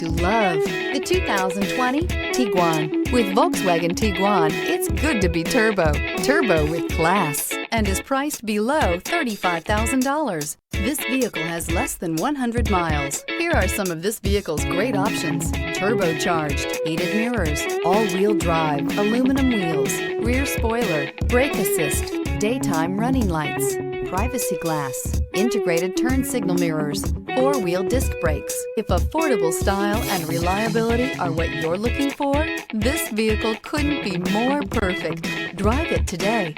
to love. The 2020 Tiguan. With Volkswagen Tiguan, it's good to be turbo. Turbo with class. And is priced below $35,000. This vehicle has less than 100 miles. Here are some of this vehicle's great options: turbocharged, heated mirrors, all-wheel drive, aluminum wheels, rear spoiler, brake assist, daytime running lights, privacy glass, integrated turn signal mirrors, four-wheel disc brakes. If affordable style and reliability are what you're looking for, this vehicle couldn't be more perfect. Drive it today.